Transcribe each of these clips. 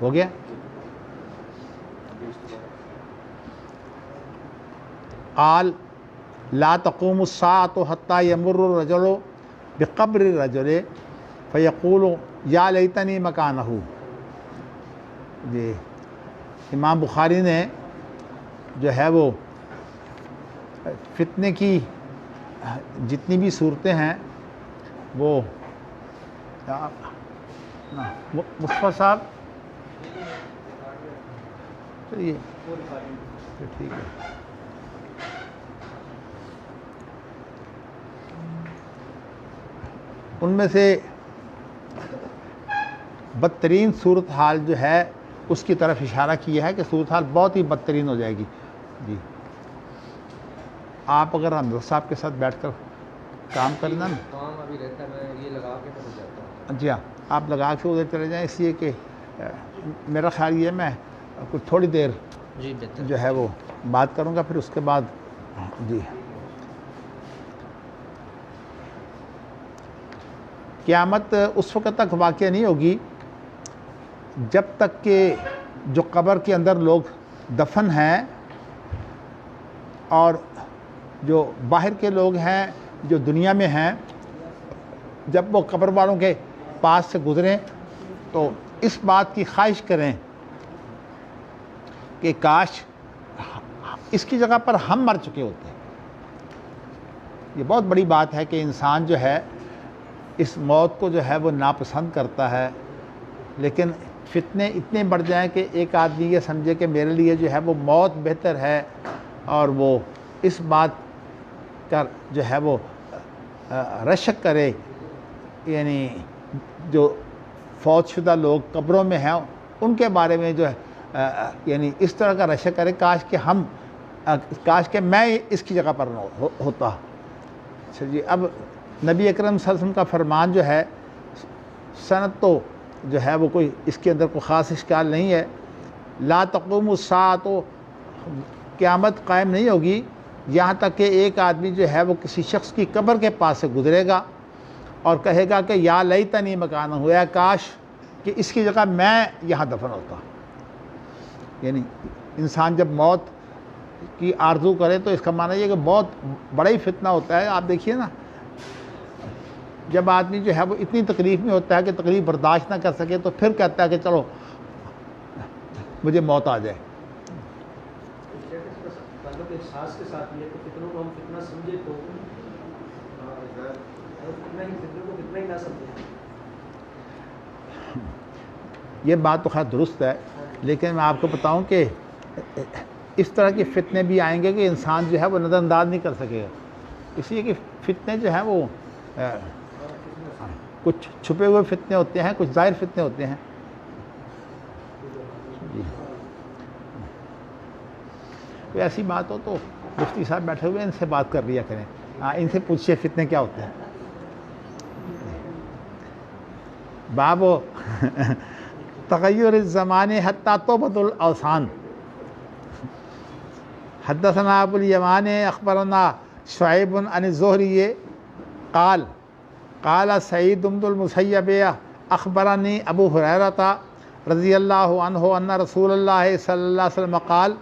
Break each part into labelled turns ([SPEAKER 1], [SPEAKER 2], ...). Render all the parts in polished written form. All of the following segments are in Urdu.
[SPEAKER 1] ہو گیا. قال لا تقوم الساعة حتى يمر الرجل بقبر الرجل فيقول یا لیتنی مکانہ. جی امام بخاری نے جو ہے وہ فتنے کی جتنی بھی صورتیں ہیں وہ مصطفیٰ صاحب چلیے ٹھیک ہے. ان میں سے بدترین صورتحال جو ہے اس کی طرف اشارہ کیا ہے کہ صورتحال بہت ہی بدترین ہو جائے گی. جی آپ اگر حمزہ صاحب کے ساتھ بیٹھ کر کام کرنا نا
[SPEAKER 2] کام ابھی رہتا ہے میں یہ لگا کے پھر جاتا ہوں.
[SPEAKER 1] جی ہاں آپ لگا کے ادھر چلے جائیں, اس لیے کہ میرا خیال یہ میں کچھ تھوڑی دیر
[SPEAKER 2] جی بہتر
[SPEAKER 1] جو ہے وہ بات کروں گا, پھر اس کے بعد جی قیامت اس وقت تک واقع نہیں ہوگی جب تک کہ جو قبر کے اندر لوگ دفن ہیں اور جو باہر کے لوگ ہیں جو دنیا میں ہیں, جب وہ قبر والوں کے پاس سے گزریں تو اس بات کی خواہش کریں کہ کاش اس کی جگہ پر ہم مر چکے ہوتے. یہ بہت بڑی بات ہے کہ انسان جو ہے اس موت کو جو ہے وہ ناپسند کرتا ہے, لیکن فتنے اتنے بڑھ جائیں کہ ایک آدمی یہ سمجھے کہ میرے لیے جو ہے وہ موت بہتر ہے, اور وہ اس بات کا جو ہے وہ رشک کرے, یعنی جو فوت شدہ لوگ قبروں میں ہیں ان کے بارے میں جو ہے یعنی اس طرح کا رشک کرے کاش کہ میں اس کی جگہ پر ہوتا. اچھا جی, اب نبی اکرم صلی اللہ علیہ وسلم کا فرمان جو ہے سند تو جو ہے وہ کوئی اس کے اندر کوئی خاص اشکال نہیں ہے. لا تقوم الساعۃ, تو قیامت قائم نہیں ہوگی یہاں تک کہ ایک آدمی جو ہے وہ کسی شخص کی قبر کے پاس سے گزرے گا اور کہے گا کہ یا لیتنی مکانہ, ہوا کاش کہ اس کی جگہ میں یہاں دفن ہوتا. یعنی انسان جب موت کی آرزو کرے تو اس کا معنی یہ کہ بہت بڑا ہی فتنہ ہوتا ہے. آپ دیکھیے نا, جب آدمی جو ہے وہ اتنی تکلیف میں ہوتا ہے کہ تکلیف برداشت نہ کر سکے تو پھر کہتا ہے کہ چلو مجھے موت آ جائے.
[SPEAKER 3] احساس کے ساتھ یہ فتنوں کو ہم فتنہ سمجھے تو فتنوں کو فتنہ ہی نہ سمجھے.
[SPEAKER 1] یہ بات تو خیر درست ہے, لیکن میں آپ کو بتاؤں کہ اس طرح کے فتنے بھی آئیں گے کہ انسان جو ہے وہ نظر انداز نہیں کر سکے گا. اس لیے کہ فتنے جو ہیں وہ کچھ چھپے ہوئے فتنے ہوتے ہیں, کچھ ظاہر فتنے ہوتے ہیں. جی کوئی ایسی بات ہو تو مفتی صاحب بیٹھے ہوئے ان سے بات کر لیا کریں, ان سے پوچھئے فتنے کیا ہوتے ہیں. باب تغیر الزمان حتی توبۃ الاوثان. حدثنا ابو الیمان اخبرنا شعیب عن الزہری قال قال سعید بن المسیب اخبرنی ابو ہریرہ رضی اللہ عنہ ان رسول اللہ صلی اللہ علیہ وسلم قال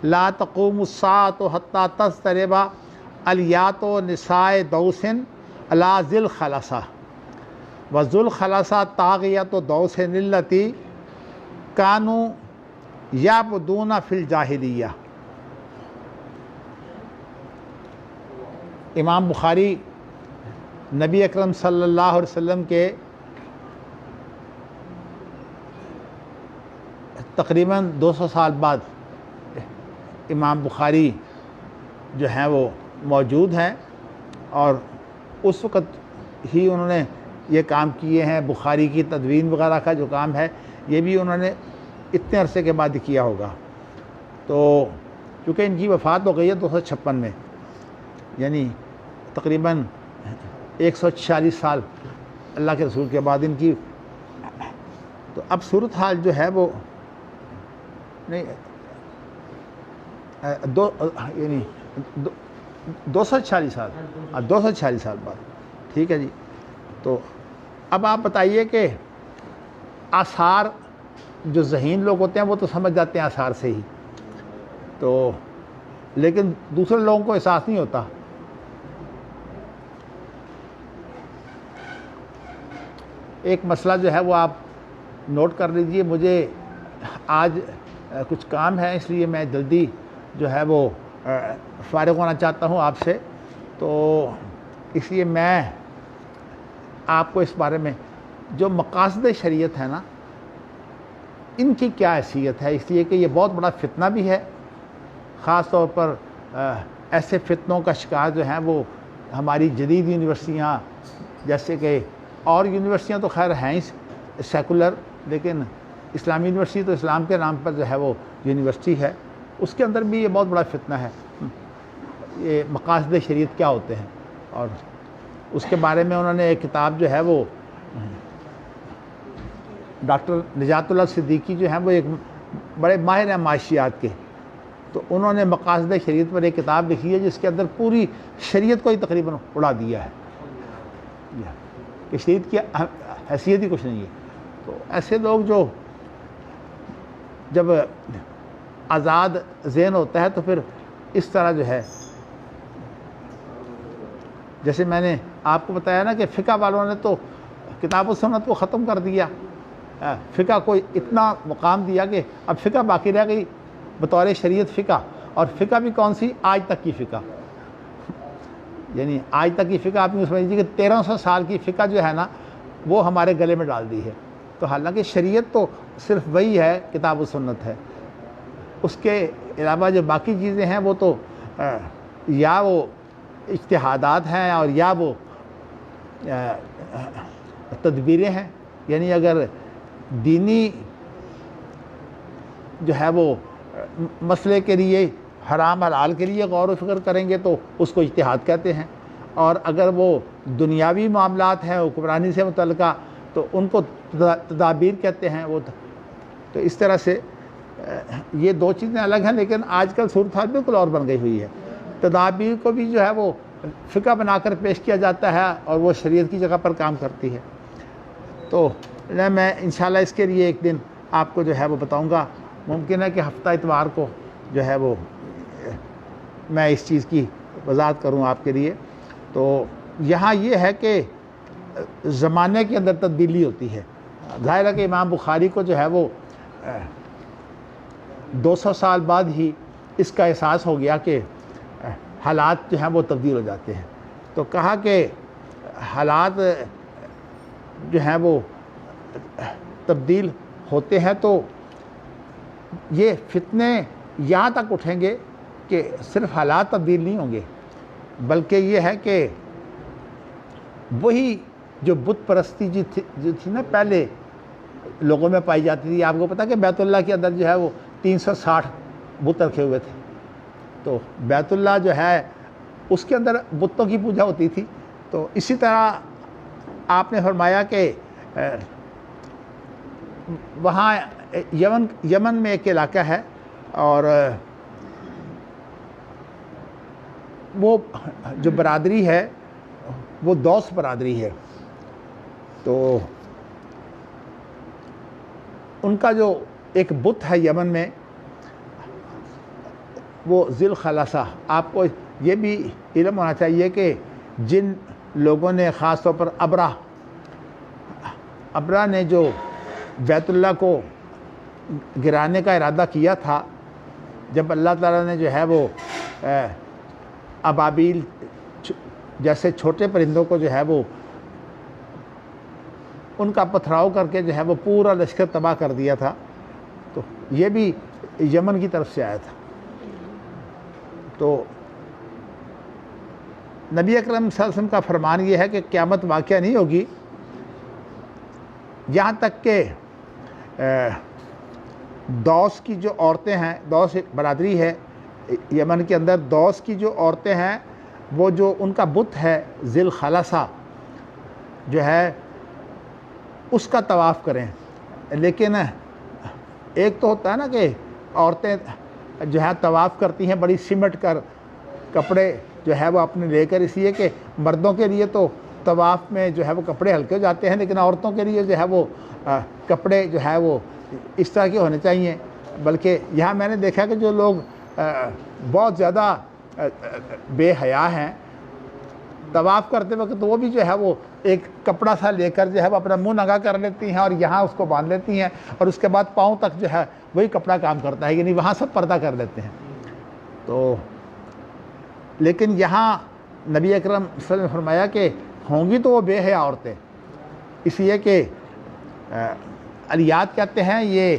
[SPEAKER 1] لا تقوم الساعة حتى تضطرب الیات نساء دوس علی ذی الخلصہ وذو الخلصہ طاغیۃ دوس التی کانوا یعبدون فی الجاہلیہ. امام بخاری نبی اکرم صلی اللہ علیہ وسلم کے تقریباً 200 سال بعد امام بخاری جو ہیں وہ موجود ہیں, اور اس وقت ہی انہوں نے یہ کام کیے ہیں. بخاری کی تدوین وغیرہ کا جو کام ہے یہ بھی انہوں نے اتنے عرصے کے بعد کیا ہوگا. تو چونکہ ان کی وفات ہو گئی ہے 256 میں, یعنی تقریباً 146 سال اللہ کے رسول کے بعد ان کی. تو اب صورتحال جو ہے وہ نہیں یعنی 246 سال 246 سال بعد. ٹھیک ہے جی. تو اب آپ بتائیے کہ آثار جو ذہین لوگ ہوتے ہیں وہ تو سمجھ جاتے ہیں آثار سے ہی، تو لیکن دوسرے لوگوں کو احساس نہیں ہوتا۔ ایک مسئلہ جو ہے وہ آپ نوٹ کر لیجئے، مجھے آج کچھ کام ہے اس لیے میں جلدی جو ہے وہ فارغ ہونا چاہتا ہوں آپ سے، تو اس لیے میں آپ کو اس بارے میں جو مقاصد شریعت ہے نا، ان کی کیا حیثیت ہے، اس لیے کہ یہ بہت بڑا فتنہ بھی ہے، خاص طور پر ایسے فتنوں کا شکار جو ہیں وہ ہماری جدید یونیورسٹیاں، جیسے کہ اور یونیورسٹیاں تو خیر ہیں ہی سیکولر، لیکن اسلامی یونیورسٹی تو اسلام کے نام پر جو ہے وہ یونیورسٹی ہے، اس کے اندر بھی یہ بہت بڑا فتنہ ہے، یہ مقاصد شریعت کیا ہوتے ہیں، اور اس کے بارے میں انہوں نے ایک کتاب جو ہے وہ ڈاکٹر نجات اللہ صدیقی جو ہیں وہ ایک بڑے ماہر ہیں معاشیات کے، تو انہوں نے مقاصد شریعت پر ایک کتاب لکھی ہے جس کے اندر پوری شریعت کو ہی تقریباً اڑا دیا ہے کہ شریعت کی حیثیت ہی کچھ نہیں ہے۔ تو ایسے لوگ جو جب آزاد ذہن ہوتا ہے تو پھر اس طرح جو ہے، جیسے میں نے آپ کو بتایا نا کہ فقہ والوں نے تو کتاب و سنت کو ختم کر دیا، فقہ کو اتنا مقام دیا کہ اب فقہ باقی رہ گئی بطور شریعت فقہ، اور فقہ بھی کون سی؟ آج تک کی فقہ، یعنی آج تک کی فقہ آپ یوں سمجھ لیجیے کہ 1300 سال کی فقہ جو ہے نا وہ ہمارے گلے میں ڈال دی ہے، تو حالانکہ شریعت تو صرف وہی ہے، کتاب و سنت ہے، اس کے علاوہ جو باقی چیزیں ہیں وہ تو یا وہ اجتہادات ہیں اور یا وہ تدبیریں ہیں، یعنی اگر دینی جو ہے وہ مسئلے کے لیے حرام حلال کے لیے غور و فکر کریں گے تو اس کو اجتہاد کہتے ہیں، اور اگر وہ دنیاوی معاملات ہیں حکمرانی سے متعلقہ تو ان کو تدابیر کہتے ہیں۔ وہ تو اس طرح سے یہ دو چیزیں الگ ہیں، لیکن آج کل صورتحال بالکل اور بن گئی ہوئی ہے، تدابیر کو بھی جو ہے وہ فقہ بنا کر پیش کیا جاتا ہے اور وہ شریعت کی جگہ پر کام کرتی ہے۔ تو میں انشاءاللہ اس کے لیے ایک دن آپ کو جو ہے وہ بتاؤں گا، ممکن ہے کہ ہفتہ اتوار کو جو ہے وہ میں اس چیز کی وضاحت کروں آپ کے لیے۔ تو یہاں یہ ہے کہ زمانے کے اندر تبدیلی ہوتی ہے، ظاہر ہے کہ امام بخاری کو جو ہے وہ 200 سال بعد ہی اس کا احساس ہو گیا کہ حالات جو ہیں وہ تبدیل ہو جاتے ہیں، تو کہا کہ حالات جو ہیں وہ تبدیل ہوتے ہیں تو یہ فتنے یہاں تک اٹھیں گے کہ صرف حالات تبدیل نہیں ہوں گے، بلکہ یہ ہے کہ وہی جو بت پرستی جو تھی نا پہلے لوگوں میں پائی جاتی تھی، آپ کو پتہ کہ بیت اللہ کے اندر جو ہے وہ 360 بت رکھے ہوئے تھے، تو بیت اللہ جو ہے اس کے اندر بتوں کی پوجا ہوتی تھی، تو اسی طرح آپ نے فرمایا کہ وہاں یمن میں ایک علاقہ ہے اور وہ جو برادری ہے وہ دوس برادری ہے، تو ان کا جو ایک بت ہے یمن میں وہ ذی الخلاصہ، آپ کو یہ بھی علم ہونا چاہیے کہ جن لوگوں نے خاص طور پر ابرا نے جو بیت اللہ کو گرانے کا ارادہ کیا تھا، جب اللہ تعالیٰ نے جو ہے وہ ابابیل جیسے چھوٹے پرندوں کو جو ہے وہ ان کا پتھراؤ کر کے جو ہے وہ پورا لشکر تباہ کر دیا تھا، تو یہ بھی یمن کی طرف سے آیا تھا۔ تو نبی اکرم صلی اللہ علیہ وسلم کا فرمان یہ ہے کہ قیامت واقعہ نہیں ہوگی یہاں تک کہ دوس کی جو عورتیں ہیں، دوس ایک برادری ہے یمن کے اندر، دوس کی جو عورتیں ہیں وہ جو ان کا بت ہے ذی الخلاصہ جو ہے اس کا طواف کریں، لیکن ایک تو ہوتا ہے نا کہ عورتیں جو ہے طواف کرتی ہیں بڑی سمٹ کر، کپڑے جو ہے وہ اپنے لے کر، اس لیے کہ مردوں کے لیے تو طواف میں جو ہے وہ کپڑے ہلکے ہو جاتے ہیں، لیکن عورتوں کے لیے جو ہے وہ کپڑے جو ہے وہ اس طرح کے ہونے چاہیے. بلکہ یہاں میں نے دیکھا کہ جو لوگ بہت زیادہ بے حیا ہیں، طواف کرتے وقت تو وہ بھی جو ہے وہ ایک کپڑا سا لے کر جو ہے وہ اپنا منہ ننگا کر لیتی ہیں اور یہاں اس کو باندھ لیتی ہیں، اور اس کے بعد پاؤں تک جو ہے وہی کپڑا کام کرتا ہے، یعنی وہاں سب پردہ کر لیتے ہیں. تو لیکن یہاں نبی اکرم صلی اللہ علیہ وسلم نے فرمایا کہ ہوں گی تو وہ بے حیا عورتیں، اس لیے کہ الیات کہتے ہیں یہ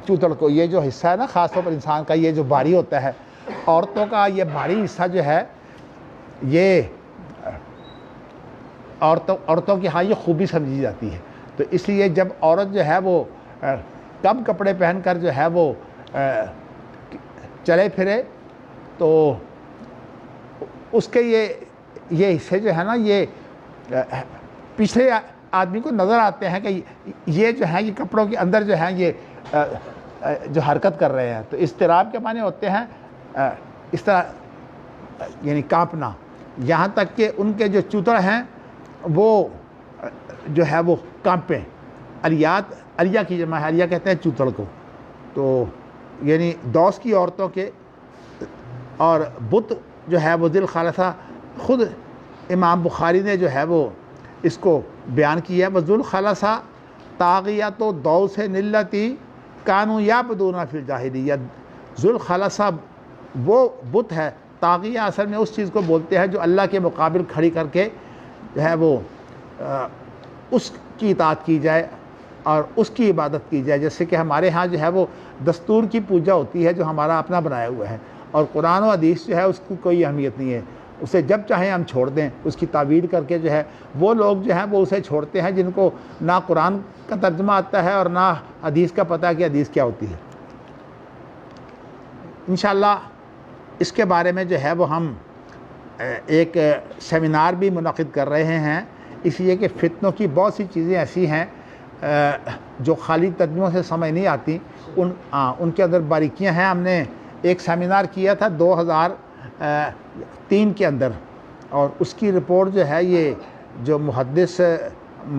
[SPEAKER 1] چوتڑ کو، یہ جو حصہ ہے نا خاص طور پر انسان کا یہ جو بھاری ہوتا ہے، عورتوں کا یہ بھاری حصہ جو ہے یہ عورتوں کی ہاں یہ خوبی سمجھی جاتی ہے. تو اس لیے جب عورت جو ہے وہ کم کپڑے پہن کر جو ہے وہ چلے پھرے تو اس کے یہ حصے جو ہے نا یہ پچھلے آدمی کو نظر آتے ہیں کہ یہ جو ہیں یہ کپڑوں کے اندر جو ہیں یہ جو حرکت کر رہے ہیں. تو اضطراب کے معنی ہوتے ہیں اس طرح یعنی کانپنا، یہاں تک کہ ان کے جو چوتڑ ہیں وہ جو ہے وہ کانپیں. الیات، الیہ کی جمع ہے، الیہ کہتے ہیں چوتڑ کو. تو یعنی دوس کی عورتوں کے، اور بت جو ہے وہ ذل خالصہ، خود امام بخاری نے جو ہے وہ اس کو بیان کیا ہے، وذل خالصہ طاغیت و دوس نلتی کانوا یعبدون فی الجاہلیہ. ذل خالصہ وہ بت ہے، طاغیہ اصل میں اس چیز کو بولتے ہیں جو اللہ کے مقابل کھڑی کر کے جو ہے وہ اس کی اطاعت کی جائے اور اس کی عبادت کی جائے. جیسے کہ ہمارے ہاں جو ہے وہ دستور کی پوجا ہوتی ہے جو ہمارا اپنا بنایا ہوا ہے، اور قرآن و حدیث جو ہے اس کی کوئی اہمیت نہیں ہے، اسے جب چاہیں ہم چھوڑ دیں، اس کی تعویل کر کے جو ہے وہ لوگ جو ہیں وہ اسے چھوڑتے ہیں جن کو نہ قرآن کا ترجمہ آتا ہے اور نہ حدیث کا پتہ کہ حدیث کیا ہوتی ہے. انشاءاللہ اس کے بارے میں جو ہے وہ ہم ایک سیمینار بھی منعقد کر رہے ہیں، اس لیے کہ فتنوں کی بہت سی چیزیں ایسی ہیں جو خالی ترجموں سے سمجھ نہیں آتی، ان کے اندر باریکیاں ہیں. ہم نے ایک سیمینار کیا تھا 2003 کے اندر، اور اس کی رپورٹ جو ہے یہ جو محدث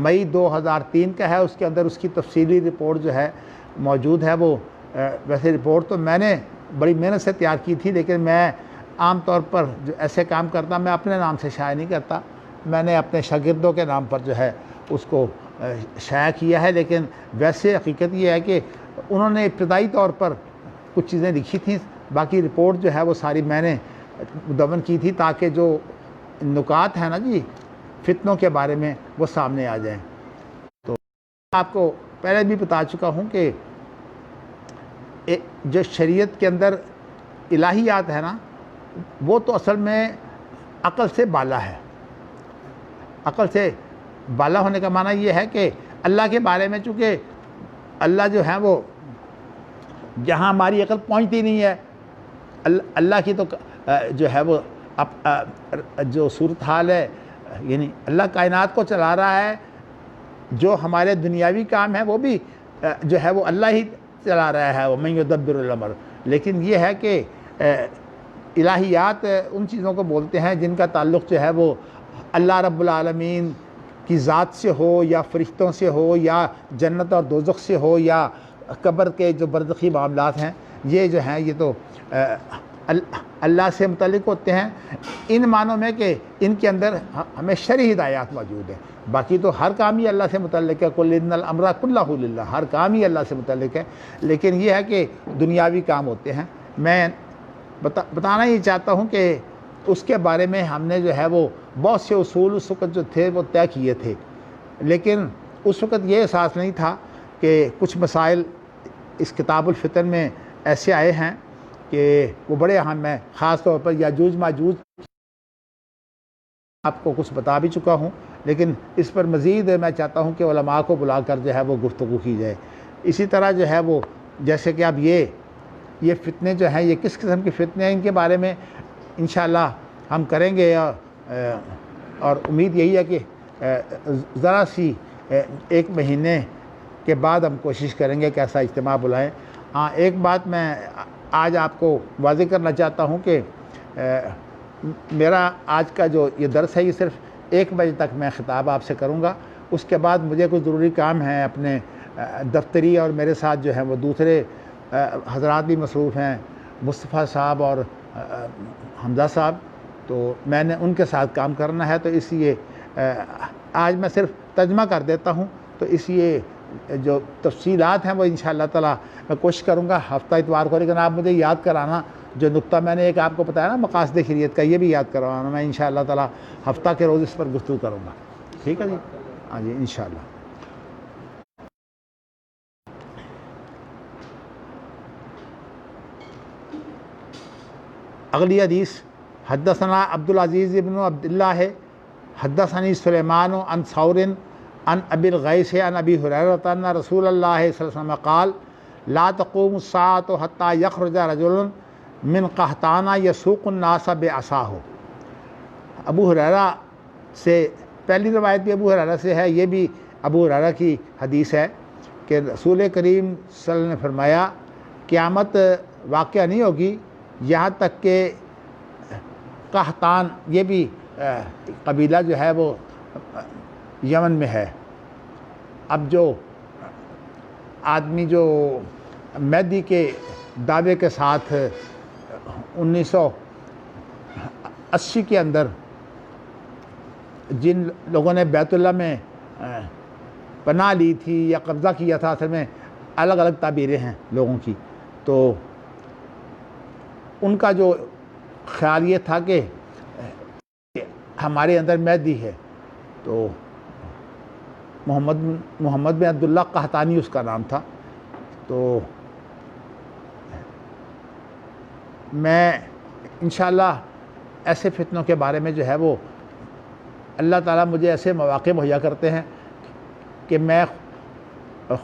[SPEAKER 1] مئی 2003 کا ہے، اس کے اندر اس کی تفصیلی رپورٹ جو ہے موجود ہے. وہ ویسے رپورٹ تو میں نے بڑی محنت سے تیار کی تھی، لیکن میں عام طور پر جو ایسے کام کرتا میں اپنے نام سے شائع نہیں کرتا، میں نے اپنے شاگردوں کے نام پر جو ہے اس کو شائع کیا ہے. لیکن ویسے حقیقت یہ ہے کہ انہوں نے ابتدائی طور پر کچھ چیزیں لکھی تھیں، باقی رپورٹ جو ہے وہ ساری میں نے مدون کی تھی تاکہ جو نکات ہیں نا جی فتنوں کے بارے میں وہ سامنے آ جائیں. تو آپ کو پہلے بھی بتا چکا ہوں کہ جو شریعت کے اندر الہیات ہے نا وہ تو اصل میں عقل سے بالا ہے. عقل سے بالا ہونے کا معنی یہ ہے کہ اللہ کے بارے میں چونکہ اللہ جو ہے وہ جہاں ہماری عقل پہنچتی نہیں ہے، اللہ کی تو جو ہے وہ جو صورتحال ہے، یعنی اللہ کائنات کو چلا رہا ہے، جو ہمارے دنیاوی کام ہیں وہ بھی جو ہے وہ اللہ ہی چلا رہا ہے، وَمَن يُدَبِّرُ الْأَمْرَ. لیکن یہ ہے کہ الہیات ان چیزوں کو بولتے ہیں جن کا تعلق جو ہے وہ اللہ رب العالمین کی ذات سے ہو، یا فرشتوں سے ہو، یا جنت اور دوزخ سے ہو، یا قبر کے جو برزخی معاملات ہیں، یہ جو ہیں یہ تو اللہ سے متعلق ہوتے ہیں ان معنوں میں کہ ان کے اندر ہمیں شرعی ہدایات موجود ہیں. باقی تو ہر کام ہی اللہ سے متعلق ہے، قُلْ إِنَّ الْأَمْرَ كُلَّهُ لِلَّهِ، ہر کام ہی اللہ سے متعلق ہے. لیکن یہ ہے کہ دنیاوی کام ہوتے ہیں. میں بتانا یہ چاہتا ہوں کہ اس کے بارے میں ہم نے جو ہے وہ بہت سے اصول اس وقت جو تھے وہ طے کیے تھے، لیکن اس وقت یہ احساس نہیں تھا کہ کچھ مسائل اس کتاب الفتن میں ایسے آئے ہیں کہ وہ بڑے اہم ہیں. خاص طور پر یاجوج ماجوج آپ کو کچھ بتا بھی چکا ہوں، لیکن اس پر مزید میں چاہتا ہوں کہ علماء کو بلا کر جو ہے وہ گفتگو کی جائے. اسی طرح جو ہے وہ جیسے کہ اب یہ فتنے جو ہیں یہ کس قسم کے فتنے ہیں ان کے بارے میں انشاءاللہ ہم کریں گے، اور امید یہی ہے کہ ذرا سی ایک مہینے کے بعد ہم کوشش کریں گے کہ ایسا اجتماع بلائیں. ہاں ایک بات میں آج آپ کو واضح کرنا چاہتا ہوں کہ میرا آج کا جو یہ درس ہے یہ صرف 1 بجے تک میں خطاب آپ سے کروں گا. اس کے بعد مجھے کچھ ضروری کام ہیں اپنے دفتری اور میرے ساتھ جو ہیں وہ دوسرے حضرات بھی مصروف ہیں، مصطفیٰ صاحب اور حمزہ صاحب، تو میں نے ان کے ساتھ کام کرنا ہے، تو اس لیے آج میں صرف ترجمہ کر دیتا ہوں، تو اس لیے جو تفصیلات ہیں وہ انشاءاللہ تعالیٰ میں کوشش کروں گا ہفتہ اتوار کو، لیکن آپ مجھے یاد کرانا جو نقطہ میں نے ایک آپ کو بتایا نا مقاصد شریعت کا، یہ بھی یاد کروانا، میں انشاءاللہ تعالیٰ ہفتہ کے روز اس پر گفتگو کروں گا، ٹھیک ہے جی؟ ہاں جی انشاءاللہ۔ اگلی حدیث حدثنا عبدالعزیز بن عبداللہ ہے حدثنی سلیمان عن ثور عن ابی الغیث عن ابی ہریرہ ان رسول اللہ صلی اللہ علیہ وسلم قال لا تقوم الساعة حتى يخرج رجل من قحطانہ یسوق الناس بعصاہ۔ ابو ہریرہ سے پہلی روایت بھی ابو ہریرہ سے ہے، یہ بھی ابو ہریرہ کی حدیث ہے کہ رسول کریم صلی اللہ علیہ وسلم نے فرمایا قیامت واقعہ نہیں ہوگی یہاں تک کہ قحطان، یہ بھی قبیلہ جو ہے وہ یمن میں ہے۔ اب جو آدمی جو مہدی کے دعوے کے ساتھ 1980 کے اندر جن لوگوں نے بیت اللہ میں پناہ لی تھی یا قبضہ کیا تھا، اصل میں الگ الگ تعبیریں ہیں لوگوں کی، تو ان کا جو خیال یہ تھا کہ ہمارے اندر مہدی ہے، تو محمد بن عبداللہ قحطانی اس کا نام تھا۔ تو میں انشاءاللہ ایسے فتنوں کے بارے میں جو ہے وہ اللہ تعالیٰ مجھے ایسے مواقع مہیا کرتے ہیں کہ میں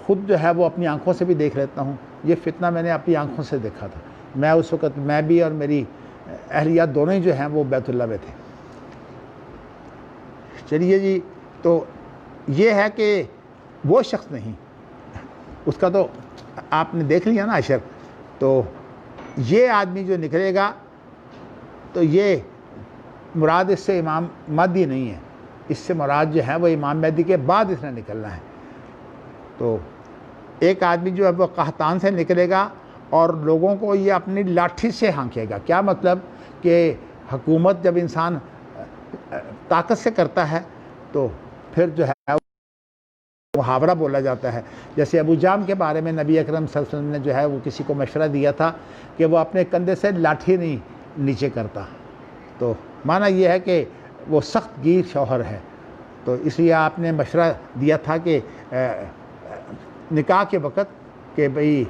[SPEAKER 1] خود جو ہے وہ اپنی آنکھوں سے بھی دیکھ لیتا ہوں۔ یہ فتنہ میں نے اپنی آنکھوں سے دیکھا تھا، میں اس وقت میں بھی اور میری اہلیہ دونوں ہی جو ہیں وہ بیت اللہ میں تھے۔ چلیے جی، تو یہ ہے کہ وہ شخص نہیں، اس کا تو آپ نے دیکھ لیا نا عشر، تو یہ آدمی جو نکلے گا تو یہ مراد اس سے امام مہدی نہیں ہے، اس سے مراد جو ہے وہ امام مہدی کے بعد اس نے نکلنا ہے۔ تو ایک آدمی جو ہے وہ قحطان سے نکلے گا اور لوگوں کو یہ اپنی لاٹھی سے ہانکے گا۔ کیا مطلب کہ حکومت جب انسان طاقت سے کرتا ہے تو پھر جو ہے محاورہ بولا جاتا ہے، جیسے ابو جام کے بارے میں نبی اکرم صلی اللہ علیہ وسلم نے جو ہے وہ کسی کو مشورہ دیا تھا کہ وہ اپنے کندھے سے لاٹھی نہیں نیچے کرتا، تو معنی یہ ہے کہ وہ سخت گیر شوہر ہے، تو اس لیے آپ نے مشورہ دیا تھا کہ نکاح کے وقت کہ بھئی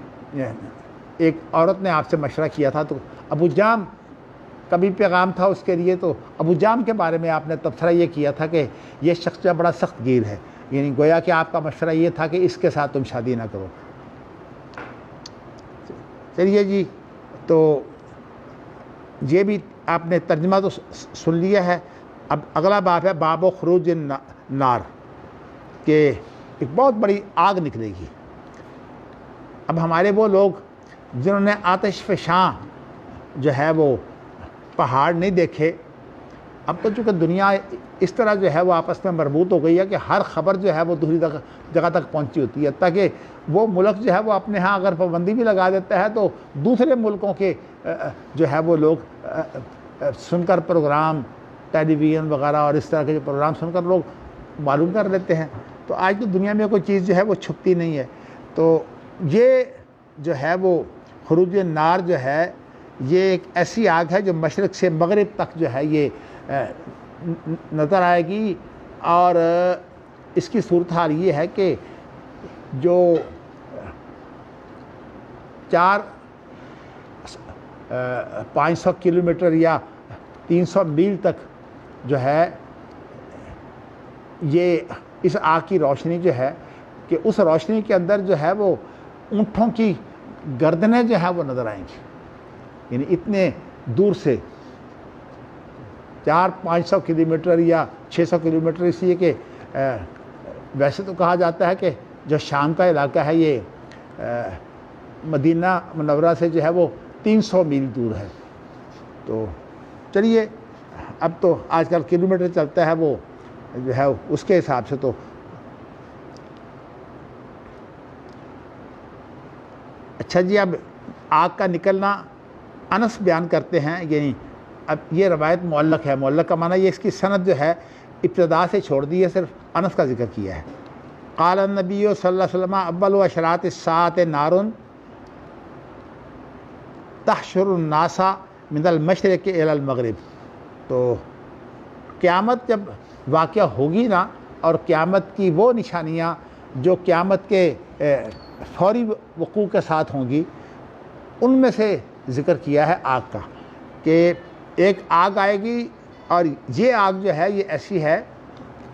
[SPEAKER 1] ایک عورت نے آپ سے مشورہ کیا تھا، تو ابو جام کبھی پیغام تھا اس کے لیے، تو ابو جام کے بارے میں آپ نے تبصرہ یہ کیا تھا کہ یہ شخص جو بڑا سخت گیر ہے، یعنی گویا کہ آپ کا مشورہ یہ تھا کہ اس کے ساتھ تم شادی نہ کرو۔ چلیے جی، تو یہ بھی آپ نے ترجمہ تو سن لیا ہے۔ اب اگلا باب ہے باب و خروج النار، کہ ایک بہت بڑی آگ نکلے گی۔ اب ہمارے وہ لوگ جنہوں نے آتش فشاں جو ہے وہ پہاڑ نہیں دیکھے، اب تو چونکہ دنیا اس طرح جو ہے وہ آپس میں مربوط ہو گئی ہے کہ ہر خبر جو ہے وہ دوسری جگہ تک پہنچی ہوتی ہے، تاکہ وہ ملک جو ہے وہ اپنے ہاں اگر پابندی بھی لگا دیتا ہے تو دوسرے ملکوں کے جو ہے وہ لوگ سن کر پروگرام ٹیلی ویژن وغیرہ اور اس طرح کے جو پروگرام سن کر لوگ معلوم کر لیتے ہیں۔ تو آج تو دنیا میں کوئی چیز جو ہے وہ چھپتی نہیں ہے، تو یہ جو ہے وہ خروج النار جو ہے یہ ایک ایسی آگ ہے جو مشرق سے مغرب تک جو ہے یہ نظر آئے گی، اور اس کی صورتحال یہ ہے کہ جو 500 کلومیٹر یا 300 میل تک جو ہے یہ اس آگ کی روشنی جو ہے کہ اس روشنی کے اندر جو ہے وہ اونٹوں کی گردنیں جو ہے وہ نظر آئیں گی، یعنی اتنے دور سے 400-500 کلومیٹر یا 600 کلومیٹر، اس لیے کہ ویسے تو کہا جاتا ہے کہ جو شام کا علاقہ ہے یہ مدینہ منورہ سے جو ہے وہ 300 میل دور ہے۔ تو چلیے، اب تو آج کل کلومیٹر چلتا ہے وہ جو ہے اس کے حساب سے، تو اچھا جی، اب آگ کا نکلنا انس بیان کرتے ہیں، یعنی اب یہ روایت معلق ہے. معلق کا معنی یہ اس کی سند جو ہے ابتدا سے چھوڑ دی ہے، صرف انس کا ذکر کیا ہے. قال النبی صلی اللہ علیہ وسلم اول و اشراط الساعۃ نار تحشر الناس من المشرق الی المغرب. تو قیامت جب واقعہ ہوگی نا، اور قیامت کی وہ نشانیاں جو قیامت کے فوری وقوع کے ساتھ ہوں گی، ان میں سے ذکر کیا ہے آگ کا، کہ ایک آگ آئے گی، اور یہ آگ جو ہے یہ ایسی ہے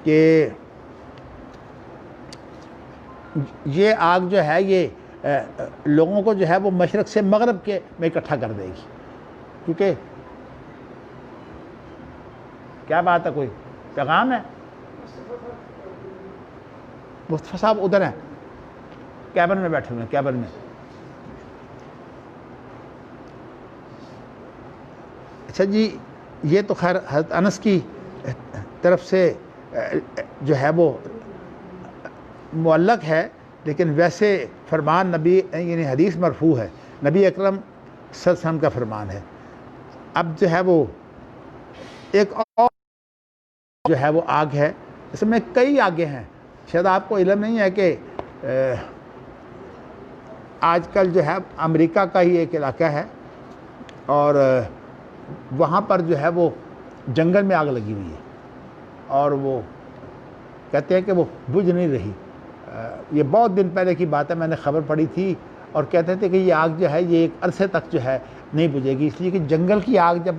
[SPEAKER 1] کہ یہ آگ جو ہے یہ لوگوں کو جو ہے وہ مشرق سے مغرب کے میں اکٹھا کر دے گی. کیونکہ کیا بات ہے، کوئی پیغام ہے؟ مصطفیٰ صاحب ادھر ہیں، کیبن میں بیٹھے ہوئے ہیں، کیبن میں. اچھا جی، یہ تو خیر حضرت انس کی طرف سے جو ہے وہ معلق ہے، لیکن ویسے فرمان نبی یعنی حدیث مرفوع ہے، نبی اکرم صلی اللہ علیہ وسلم کا فرمان ہے. اب جو ہے وہ ایک اور جو ہے وہ آگ ہے، اس میں کئی آگیں ہیں. شاید آپ کو علم نہیں ہے کہ آج کل جو ہے امریکہ کا ہی ایک علاقہ ہے، اور وہاں پر جو ہے وہ جنگل میں آگ لگی ہوئی ہے، اور وہ کہتے ہیں کہ وہ بجھ نہیں رہی. یہ بہت دن پہلے کی بات ہے، میں نے خبر پڑھی تھی، اور کہتے تھے کہ یہ آگ جو ہے یہ ایک عرصے تک جو ہے نہیں بجھے گی، اس لیے کہ جنگل کی آگ جب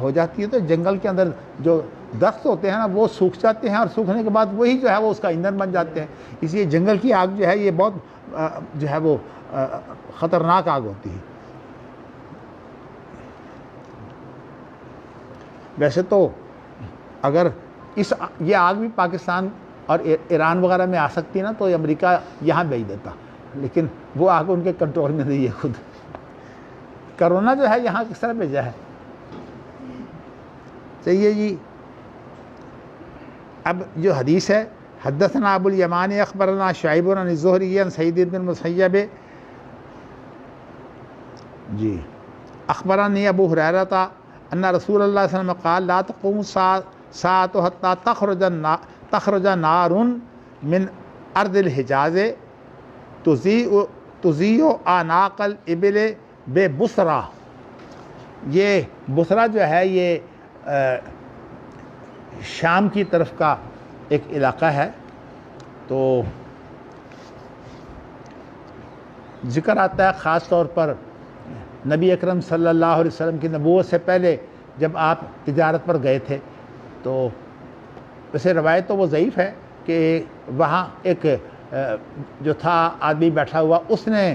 [SPEAKER 1] ہو جاتی ہے تو جنگل کے اندر جو درخت ہوتے ہیں نا وہ سوکھ جاتے ہیں، اور سوکھنے کے بعد وہی جو ہے وہ اس کا ایندھن بن جاتے ہیں. اس لیے جنگل کی آگ جو ہے یہ بہت جو ہے وہ خطرناک آگ ہوتی ہے. ویسے تو اگر یہ آگ بھی پاکستان اور ایران وغیرہ میں آ سکتی نا تو امریکہ یہاں بھیج دیتا، لیکن وہ آگ ان کے کنٹرول میں نہیں ہے. خود کرونا جو ہے یہاں کس طرح بھیجا ہے. چاہیے جی، اب جو حدیث ہے، حدثنا ابو الیمان اخبرنا شعیب عن الزہری عن سعید بن المسیب جی اخبرنی ابو ہریرہ ان رسول اللہ صلی اللہ علیہ وسلم قال لا تقوم الساعة حتى تخرج نار من ارض الحجاز تضیء اعناق الابل ببصرہ. یہ بصرہ جو ہے یہ شام کی طرف کا ایک علاقہ ہے. تو ذکر آتا ہے خاص طور پر نبی اکرم صلی اللہ علیہ وسلم کی نبوت سے پہلے جب آپ تجارت پر گئے تھے، تو ویسے روایت تو وہ ضعیف ہے کہ وہاں ایک جو تھا آدمی بیٹھا ہوا، اس نے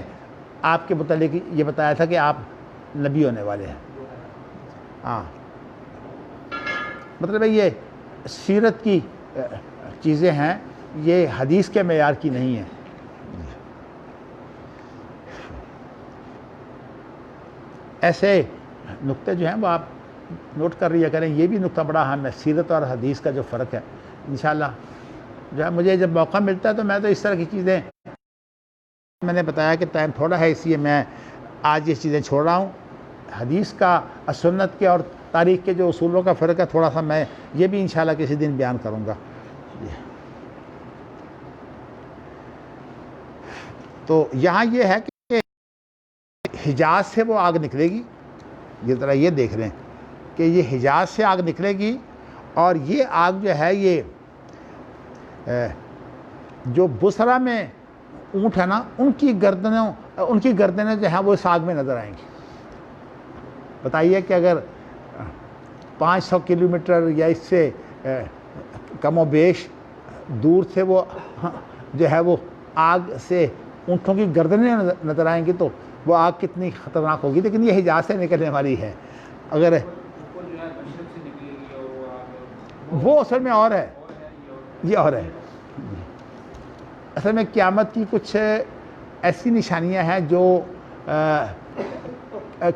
[SPEAKER 1] آپ کے متعلق یہ بتایا تھا کہ آپ نبی ہونے والے ہیں. ہاں، مطلب یہ سیرت کی چیزیں ہیں، یہ حدیث کے معیار کی نہیں ہیں. ایسے نقطے جو ہیں وہ آپ نوٹ کر لیا کریں. یہ بھی نقطہ بڑا اہم ہے، سیرت اور حدیث کا جو فرق ہے. انشاءاللہ جو ہے مجھے جب موقع ملتا ہے تو میں تو اس طرح کی چیزیں، میں نے بتایا کہ ٹائم تھوڑا ہے اس لیے میں آج یہ چیزیں چھوڑ رہا ہوں. حدیث کا، سنت کے اور تاریخ کے جو اصولوں کا فرق ہے تھوڑا سا میں یہ بھی انشاءاللہ کسی دن بیان کروں گا. تو یہاں یہ ہے کہ حجاز سے وہ آگ نکلے گی. یہ ذرا یہ دیکھ لیں کہ یہ حجاز سے آگ نکلے گی، اور یہ آگ جو ہے یہ جو بصرہ میں اونٹ ہے نا ان کی گردنیں جو ہیں وہ اس آگ میں نظر آئیں گی. بتائیے کہ اگر 500 کلومیٹر یا اس سے کم و بیش دور سے وہ جو ہے وہ آگ سے اونٹوں کی گردنیں نظر آئیں گی تو وہ آگ کتنی خطرناک ہوگی. لیکن یہ حجاز سے نکلنے والی ہے. اگر وہ اصل میں اور ہے، یہ اور ہے. اصل میں قیامت کی کچھ ایسی نشانیاں ہیں جو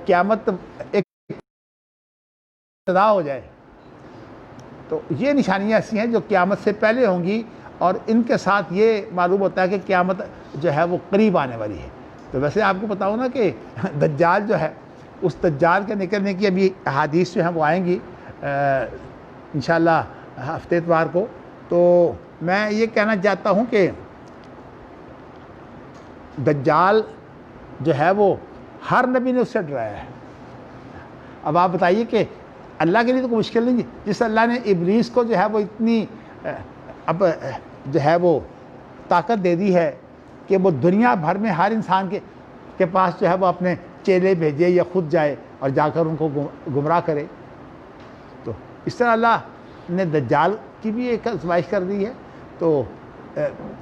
[SPEAKER 1] قیامت ایک ابتدا ہو جائے تو یہ نشانیاں ایسی ہیں جو قیامت سے پہلے ہوں گی، اور ان کے ساتھ یہ معلوم ہوتا ہے کہ قیامت جو ہے وہ قریب آنے والی ہے. تو ویسے آپ کو بتاؤں نا کہ دجال جو ہے اس دجال کے نکلنے کی ابھی احادیث جو ہیں وہ آئیں گی انشاءاللہ ہفتے اتوار کو. تو میں یہ کہنا چاہتا ہوں کہ دجال جو ہے وہ ہر نبی نے اس سے ڈرایا ہے. اب آپ بتائیے کہ اللہ کے لیے تو کوئی مشکل نہیں. جس اللہ نے ابلیس کو جو ہے وہ اتنی اب جو ہے وہ طاقت دے دی ہے کہ وہ دنیا بھر میں ہر انسان کے پاس جو ہے وہ اپنے چیلے بھیجے یا خود جائے اور جا کر ان کو گمراہ کرے. تو اس طرح اللہ نے دجال کی بھی ایک آزمائش کر دی ہے. تو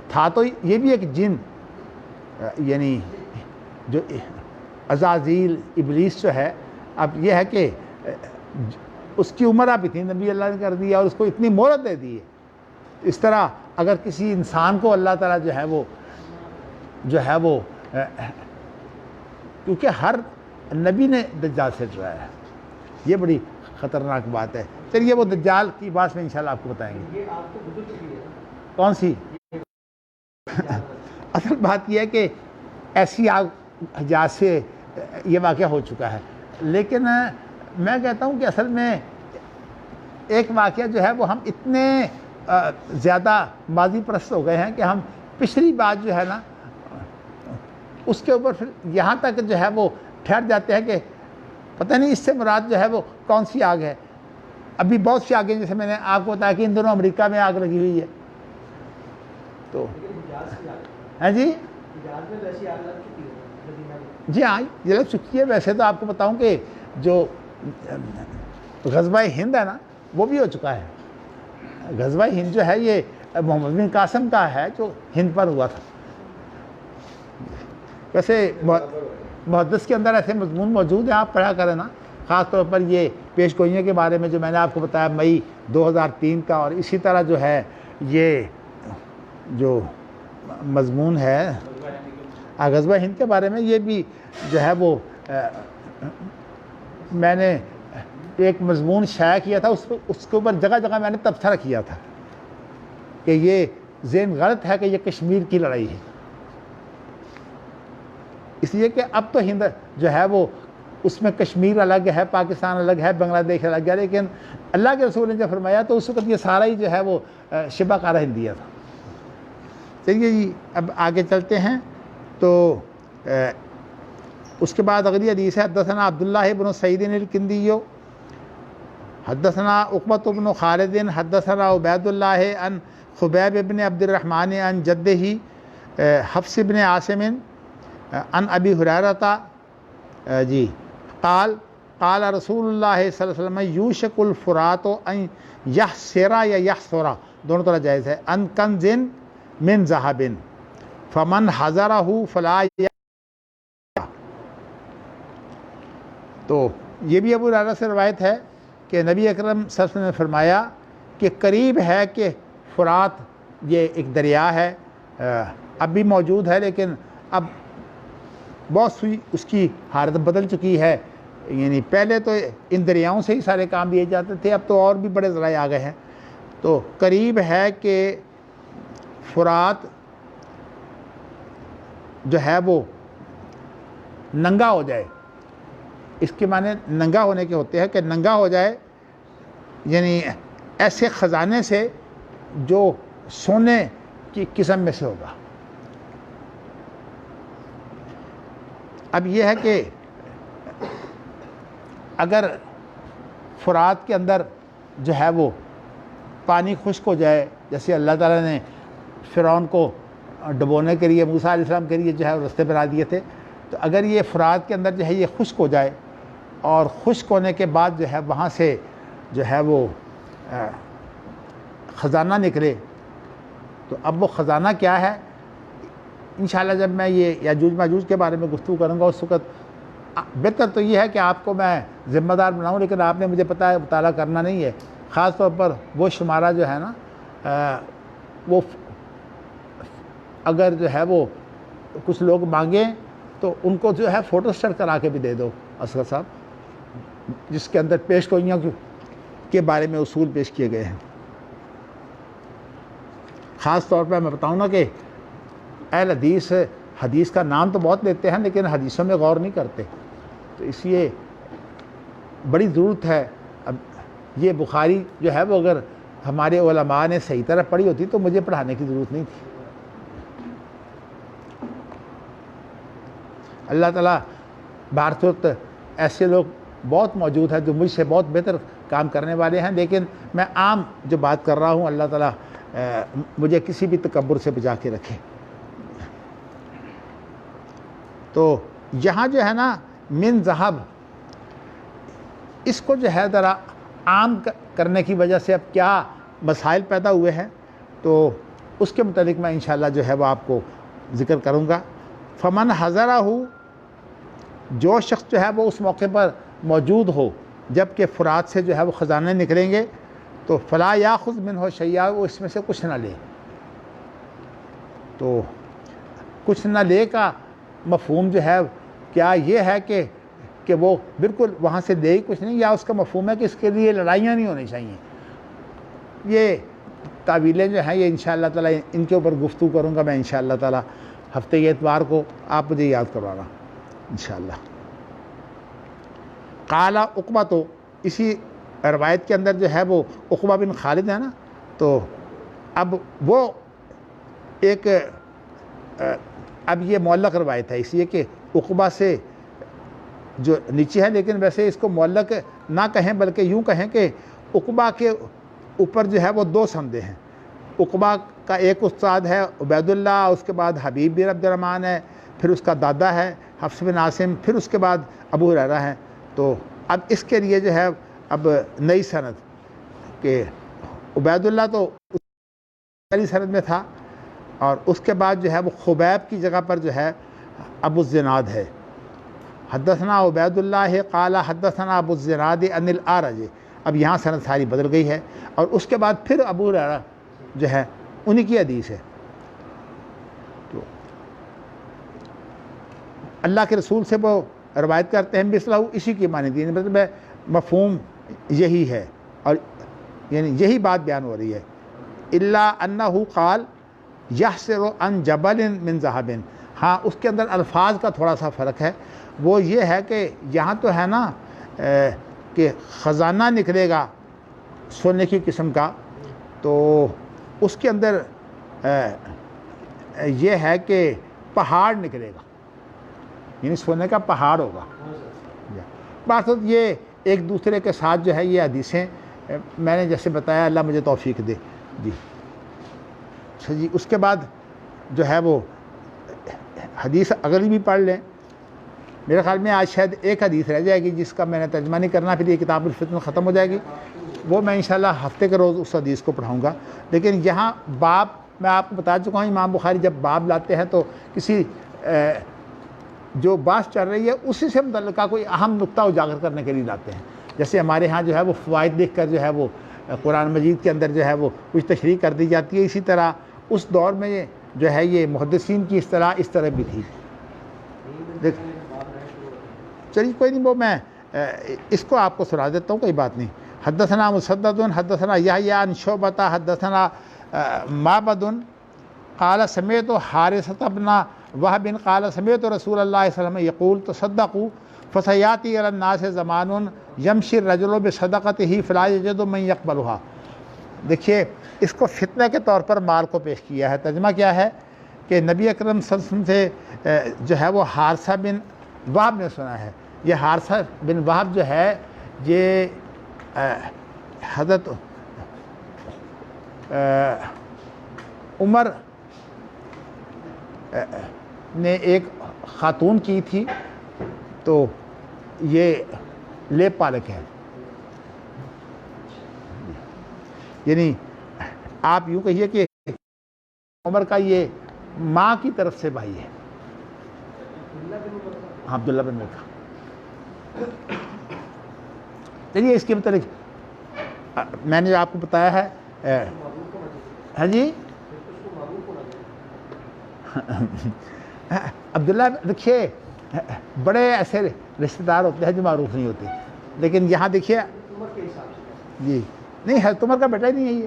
[SPEAKER 1] تھا تو یہ بھی ایک جن، یعنی جو عزازیل ابلیس جو ہے. اب یہ ہے کہ اس کی عمر اب اتنی نبی اللہ نے کر دی ہے اور اس کو اتنی مہلت دے دی ہے. اس طرح اگر کسی انسان کو اللہ تعالیٰ جو ہے وہ کیونکہ ہر نبی نے دجال سے ڈرایا ہے، یہ بڑی خطرناک بات ہے. چلیے وہ دجال کی بات میں انشاءاللہ آپ کو بتائیں گے.
[SPEAKER 3] یہ آپ کو گزر چکی ہے
[SPEAKER 1] کون سی؟ اصل بات یہ ہے کہ ایسی آگ حجاز سے یہ واقعہ ہو چکا ہے. لیکن میں کہتا ہوں کہ اصل میں ایک واقعہ جو ہے وہ ہم اتنے زیادہ ماضی پرست ہو گئے ہیں کہ ہم پچھلی بات جو ہے نا اس کے اوپر پھر یہاں تک جو ہے وہ ٹھہر جاتے ہیں کہ پتہ نہیں اس سے مراد جو ہے وہ کون سی آگ ہے. ابھی بہت سی آگیں جیسے میں نے آپ کو بتایا کہ ان دنوں امریکہ میں آگ لگی ہوئی ہے. تو
[SPEAKER 3] لیکن حجاز کی آگ،
[SPEAKER 1] ہیں جی
[SPEAKER 3] حجاز میں ویسی آگ لگ چکی ہے مدینہ میں.
[SPEAKER 1] جی ہاں یہ لگ چکی ہے. ویسے تو آپ کو بتاؤں کہ جو غزوہ ہند ہے نا وہ بھی ہو چکا ہے. غزوہ ہند جو ہے یہ محمد بن قاسم کا ہے جو ہند پر ہوا تھا. ویسے محدث کے اندر ایسے مضمون موجود ہیں، آپ پڑھا کریں نا، خاص طور پر یہ پیش گوئیوں کے بارے میں جو میں نے آپ کو بتایا مئی 2003 کا. اور اسی طرح جو ہے یہ جو مضمون ہے غزوہ ہند کے بارے میں یہ بھی جو ہے وہ میں نے ایک مضمون شائع کیا تھا. اس کے اوپر جگہ جگہ میں نے تبصرہ کیا تھا کہ یہ ذہن غلط ہے کہ یہ کشمیر کی لڑائی ہے، اس لیے کہ اب تو ہند جو ہے وہ اس میں کشمیر الگ ہے، پاکستان الگ ہے، بنگلہ دیش الگ ہے. لیکن اللہ کے رسول نے جو فرمایا تو اس وقت یہ سارا ہی جو ہے وہ شبہ کارہ ہندیہ تھا. چلیے جی اب آگے چلتے ہیں. تو اس کے بعد اگلی حدیث ہے حدثنا عبداللہ بن سعید الکندی حدثنا عقبۃ بن خالد حدثنا عبید اللہ عن خبیب بن عبد الرحمن عن جدہ حفص بن عاصم عن ابی ہریرہ جی قال قال رسول اللہ صلی اللہ علیہ وسلم یوشک الفرات ان یحسرا یا یحسرا دونوں طرح جائز ہے ان کنز من ذہب فمن حضرہ فلا. تو یہ بھی ابو ہریرہ سے روایت ہے کہ نبی اکرم صلی اللہ علیہ وسلم نے فرمایا کہ قریب ہے کہ فرات یہ ایک دریا ہے، اب بھی موجود ہے لیکن اب بہت سی اس کی حالت بدل چکی ہے. یعنی پہلے تو ان دریاؤں سے ہی سارے کام دیے جاتے تھے، اب تو اور بھی بڑے ذرائع آ گئے ہیں. تو قریب ہے کہ فرات جو ہے وہ ننگا ہو جائے. اس کے معنی ننگا ہونے کے ہوتے ہیں کہ ننگا ہو جائے یعنی ایسے خزانے سے جو سونے کی قسم میں سے ہوگا. اب یہ ہے کہ اگر فرات کے اندر جو ہے وہ پانی خشک ہو جائے، جیسے اللہ تعالیٰ نے فرعون کو ڈبونے کے لیے موسیٰ علیہ السلام کے لیے جو ہے رستے بنا دیے تھے، تو اگر یہ فرات کے اندر جو ہے یہ خشک ہو جائے اور خشک ہونے کے بعد جو ہے وہاں سے جو ہے وہ خزانہ نکلے، تو اب وہ خزانہ کیا ہے انشاءاللہ جب میں یہ یاجوج ماجوج کے بارے میں گفتگو کروں گا اس وقت بہتر تو یہ ہے کہ آپ کو میں ذمہ دار بناؤں، لیکن آپ نے مجھے پتہ ہے مطالعہ کرنا نہیں ہے. خاص طور پر وہ شمارہ جو ہے نا وہ اگر جو ہے وہ کچھ لوگ مانگیں تو ان کو جو ہے فوٹو اسٹیٹ کرا کے بھی دے دو اصغر صاحب، جس کے اندر پیش گوئیوں کے بارے میں اصول پیش کیے گئے ہیں. خاص طور پر میں بتاؤں نا کہ اہل حدیث حدیث کا نام تو بہت لیتے ہیں لیکن حدیثوں میں غور نہیں کرتے، تو اس لیے بڑی ضرورت ہے. اب یہ بخاری جو ہے وہ اگر ہمارے علماء نے صحیح طرح پڑھی ہوتی تو مجھے پڑھانے کی ضرورت نہیں تھی. اللہ تعالیٰ بہر صورت ایسے لوگ بہت موجود ہیں جو مجھ سے بہت بہتر کام کرنے والے ہیں، لیکن میں عام جو بات کر رہا ہوں اللہ تعالیٰ مجھے کسی بھی تکبر سے بچا کے رکھے. تو یہاں جو ہے نا من ذہب، اس کو جو ہے ذرا عام کرنے کی وجہ سے اب کیا مسائل پیدا ہوئے ہیں تو اس کے متعلق میں انشاءاللہ جو ہے وہ آپ کو ذکر کروں گا. فمن حضرہ، جو شخص جو ہے وہ اس موقع پر موجود ہو جب کہ فرات سے جو ہے وہ خزانے نکلیں گے تو فلا یاخذ منہ شیئا، وہ اس میں سے کچھ نہ لے. تو کچھ نہ لے کا مفہوم جو ہے کیا یہ ہے کہ وہ بالکل وہاں سے دے ہی کچھ نہیں، یا اس کا مفہوم ہے کہ اس کے لیے لڑائیاں نہیں ہونی چاہیے. یہ تعویلیں جو ہیں یہ انشاءاللہ تعالیٰ ان کے اوپر گفتگو کروں گا میں انشاءاللہ تعالیٰ ہفتے کے اتوار کو، آپ مجھے یاد کروانا انشاءاللہ. قال عقبہ، تو اسی روایت کے اندر جو ہے وہ عقبہ بن خالد ہے نا، تو اب وہ ایک اب یہ معلق روایت ہے، اس لیے کہ عقبہ سے جو نیچے ہے، لیکن ویسے اس کو معلق نہ کہیں بلکہ یوں کہیں کہ عقبہ کے اوپر جو ہے وہ دو سندیں ہیں. عقبہ کا ایک استاد ہے عبید اللہ، اس کے بعد حبیب بن عبد الرحمن ہے، پھر اس کا دادا ہے حفص بن عاصم، پھر اس کے بعد ابو ہریرہ ہے. تو اب اس کے لیے جو ہے اب نئی سند کہ عبید اللہ تو پہلی سند میں تھا، اور اس کے بعد جو ہے وہ خبیب کی جگہ پر جو ہے ابو الزناد ہے. حدثنا عبید اللہ قال حدثنا ابو الزناد عن الاعرج. اب یہاں سند ساری بدل گئی ہے، اور اس کے بعد پھر ابو ہریرہ جو ہے انہی کی حدیث ہے. تو اللہ کے رسول سے وہ روایت کرتے ہیں مثلہ، اسی کی معنی دی، مطلب مفہوم یہی ہے، اور یعنی یہی بات بیان ہو رہی ہے. الا انہ قال یحسر عن جبل من ذہب. ہاں اس کے اندر الفاظ کا تھوڑا سا فرق ہے، وہ یہ ہے کہ یہاں تو ہے نا کہ خزانہ نکلے گا سونے کی قسم کا، تو اس کے اندر یہ ہے کہ پہاڑ نکلے گا، یعنی سونے کا پہاڑ ہوگا. بات یہ ایک دوسرے کے ساتھ جو ہے یہ حدیثیں میں نے جیسے بتایا، اللہ مجھے توفیق دے. جی اچھا جی، اس کے بعد جو ہے وہ حدیث اگلی بھی پڑھ لیں. میرے خیال میں آج شاید ایک حدیث رہ جائے گی جس کا میں نے ترجمہ نہیں کرنا، پھر یہ کتاب الفتن ختم ہو جائے گی. وہ میں انشاءاللہ ہفتے کے روز اس حدیث کو پڑھاؤں گا. لیکن یہاں باب میں آپ کو بتا چکا ہوں، امام بخاری جب باب لاتے ہیں تو کسی جو بات چل رہی ہے اسی سے متعلقہ کوئی اہم نقطہ اجاگر کرنے کے لیے لاتے ہیں. جیسے ہمارے ہاں جو ہے وہ فوائد لکھ کر جو ہے وہ قرآن مجید کے اندر جو ہے وہ کچھ تشریح کر دی جاتی ہے، اسی طرح اس دور میں جو ہے یہ محدثین کی اصطلاح اس طرح بھی تھی. چلیے کوئی نہیں، وہ میں اس کو آپ کو سنا دیتا ہوں، کوئی بات نہیں. حدثنا مسدد حدثنا یحیی عن شعبۃ حدثنا معبد قال سمعت حارثة بن وهب قال سمعت رسول اللہ صلی اللہ علیہ وسلم یقول تصدقوا فسیاتی علی الناس زمان یمشی الرجل بصدقته فلا یجد من یقبلها. دیکھیے اس کو فتنہ کے طور پر مال کو پیش کیا ہے. ترجمہ کیا ہے کہ نبی اکرم صلی اللہ علیہ وسلم سے جو ہے وہ حارثہ بن وہب نے سنا ہے. یہ حارثہ بن وہب جو ہے یہ حضرت عمر نے ایک خاتون کی تھی، تو یہ لیپ پالک ہے. یعنی آپ یوں کہیے کہ عمر کا یہ ماں کی طرف سے بھائی ہے، عبداللہ بن عمر کا. چلیے اس کے متعلق میں نے آپ کو بتایا ہے. ہاں جی عبداللہ، دیکھیے بڑے ایسے رشتہ دار ہوتے ہیں جو معروف نہیں ہوتے، لیکن یہاں دیکھیے جی نہیں، حضرت عمر کا بیٹا ہی نہیں ہے یہ.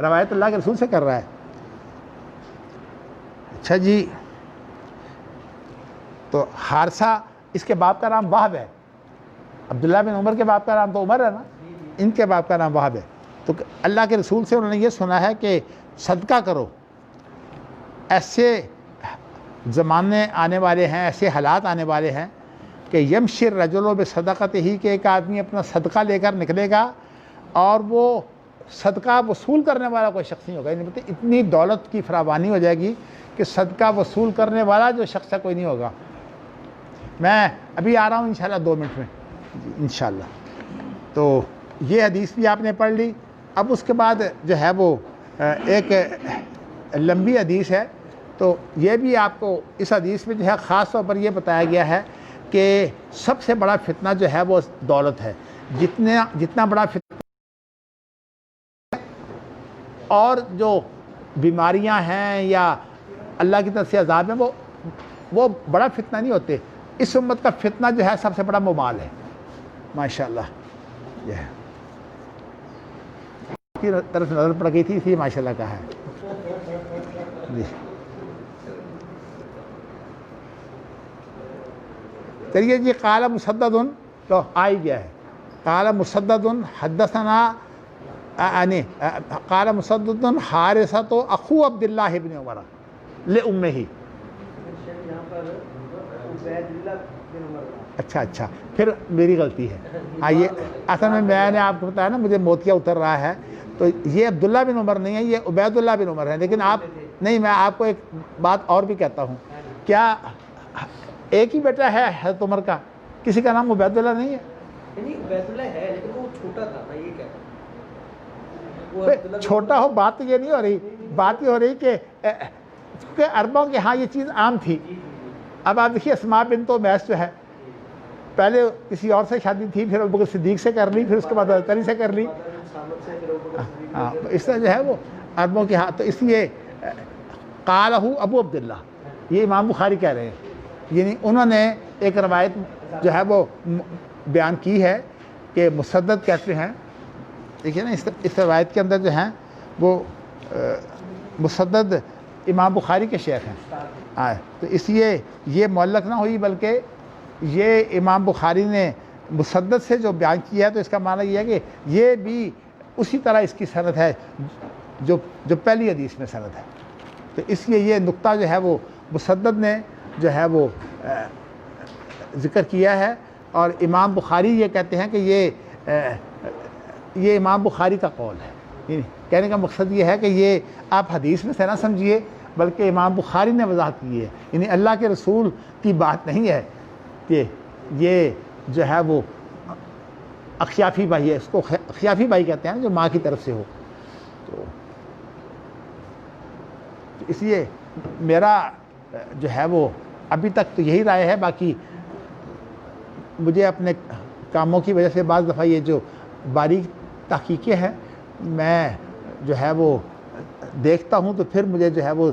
[SPEAKER 1] روایت اللہ کے رسول سے کر رہا ہے. اچھا جی، تو حارثہ، اس کے باپ کا نام وہب ہے. عبداللہ بن عمر کے باپ کا نام تو عمر ہے نا، ان کے باپ کا نام وہب ہے. تو اللہ کے رسول سے انہوں نے یہ سنا ہے کہ صدقہ کرو. ایسے زمانے آنے والے ہیں، ایسے حالات آنے والے ہیں کہ یمشی الرجل بصدقتہ، کہ ایک آدمی اپنا صدقہ لے کر نکلے گا اور وہ صدقہ وصول کرنے والا کوئی شخص نہیں ہوگا. یعنی مطلب اتنی دولت کی فراوانی ہو جائے گی کہ صدقہ وصول کرنے والا جو شخص ہے کوئی نہیں ہوگا. میں ابھی آ رہا ہوں انشاءاللہ 2 منٹ میں انشاءاللہ. تو یہ حدیث بھی آپ نے پڑھ لی. اب اس کے بعد جو ہے وہ ایک لمبی حدیث ہے، تو یہ بھی آپ کو اس حدیث میں جو ہے خاص طور پر یہ بتایا گیا ہے کہ سب سے بڑا فتنہ جو ہے وہ دولت ہے. جتنا بڑا فتنہ اور جو بیماریاں ہیں یا اللہ کی طرف سے عذاب ہیں وہ بڑا فتنہ نہیں ہوتے. اس امت کا فتنہ جو ہے سب سے بڑا مال ہے. ماشاءاللہ یہ ہے کی طرف نظر پڑ گئی تھی، اسی ماشاءاللہ کہا ہے جی. چلیے جی، قال مسدد، تو آ ہی گیا ہے. قال مسدد حدثنا قال مسدد حارثۃ اخو عبداللہ ابن عمر لامہ.
[SPEAKER 3] یہاں پر عبید اللہ بن عمر کا.
[SPEAKER 1] اچھا پھر میری غلطی ہے. ہاں، یہ اصل میں نے آپ کو بتایا نا، مجھے موتیا اتر رہا ہے. تو یہ عبداللہ بن عمر نہیں ہے، یہ عبید اللہ بن عمر ہے. لیکن آپ نہیں، میں آپ کو ایک بات اور بھی کہتا ہوں. کیا ایک ہی بیٹا ہے حضرت عمر کا؟ کسی کا نام عبید اللہ نہیں ہے؟
[SPEAKER 3] نہیں، عبید اللہ ہے لیکن وہ چھوٹا تھا، میں یہ کہتا ہوں.
[SPEAKER 1] چھوٹا ہو، بات تو یہ نہیں ہو رہی. بات یہ ہو رہی کہ عربوں کے ہاں یہ چیز عام تھی. اب آپ دیکھیے، اسماء بنت امیس جو ہے، پہلے کسی اور سے شادی تھی، پھر ابوبکر صدیق سے کر لی، پھر اس کے بعد حضرت علی سے کر لی. ہاں، اس طرح جو ہے وہ عربوں کے ہاں. تو اس لیے قالہ ابو عبداللہ، یہ امام بخاری کہہ رہے ہیں. یعنی انہوں نے ایک روایت جو ہے وہ بیان کی ہے کہ مسدد کہتے ہیں. دیکھیے نا، اس روایت کے اندر جو ہیں وہ مسدد امام بخاری کے شیخ ہیں. تو اس لیے یہ معلق نہ ہوئی، بلکہ یہ امام بخاری نے مسدد سے جو بیان کیا ہے، تو اس کا معنی یہ ہے کہ یہ بھی اسی طرح اس کی سند ہے جو پہلی حدیث میں سند ہے. تو اس لیے یہ نقطہ جو ہے وہ مسدد نے جو ہے وہ ذکر کیا ہے. اور امام بخاری یہ کہتے ہیں کہ یہ امام بخاری کا قول ہے. یعنی کہنے کا مقصد یہ ہے کہ یہ آپ حدیث میں سے نہ سمجھیے، بلکہ امام بخاری نے وضاحت کی ہے. یعنی اللہ کے رسول کی بات نہیں ہے کہ یہ جو ہے وہ اخیافی بھائی ہے. اس کو اخیافی بھائی کہتے ہیں جو ماں کی طرف سے ہو. تو اس لیے میرا جو ہے وہ ابھی تک تو یہی رائے ہے. باقی مجھے اپنے کاموں کی وجہ سے بعض دفعہ یہ جو باریک تحقیقیں ہیں میں جو ہے وہ دیکھتا ہوں، تو پھر مجھے جو ہے وہ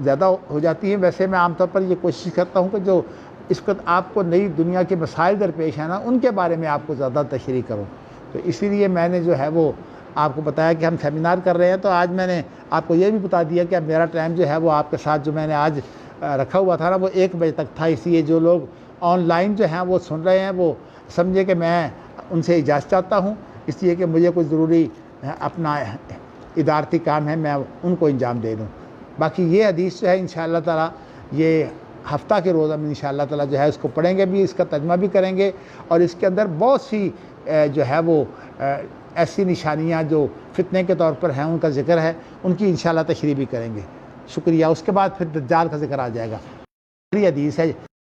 [SPEAKER 1] زیادہ ہو جاتی ہیں. ویسے میں عام طور پر یہ کوشش کرتا ہوں کہ جو اس وقت آپ کو نئی دنیا کے مسائل درپیش ہیں نا، ان کے بارے میں آپ کو زیادہ تشریح کروں. تو اسی لیے میں نے جو ہے وہ آپ کو بتایا کہ ہم سیمینار کر رہے ہیں. تو آج میں نے آپ کو یہ بھی بتا دیا کہ اب میرا ٹائم جو ہے وہ آپ کے ساتھ جو میں نے آج رکھا ہوا تھا نا، وہ 1 بجے تک تھا. اس لیے جو لوگ آن لائن جو ہیں وہ سن رہے ہیں، وہ سمجھے کہ میں ان سے اجازت چاہتا ہوں، اس لیے کہ مجھے کوئی ضروری اپنا ادارتی کام ہے، میں ان کو انجام دے دوں. باقی یہ حدیث جو ہے انشاءاللہ تعالی یہ ہفتہ کے روزہ میں انشاءاللہ تعالی جو ہے اس کو پڑھیں گے بھی، اس کا ترجمہ بھی کریں گے. اور اس کے اندر بہت سی جو ہے وہ ایسی نشانیاں جو فتنے کے طور پر ہیں ان کا ذکر ہے، ان کی انشاءاللہ تشریح بھی کریں گے. شکریہ. اس کے بعد پھر دجال کا ذکر آ جائے گا. حدیث ہے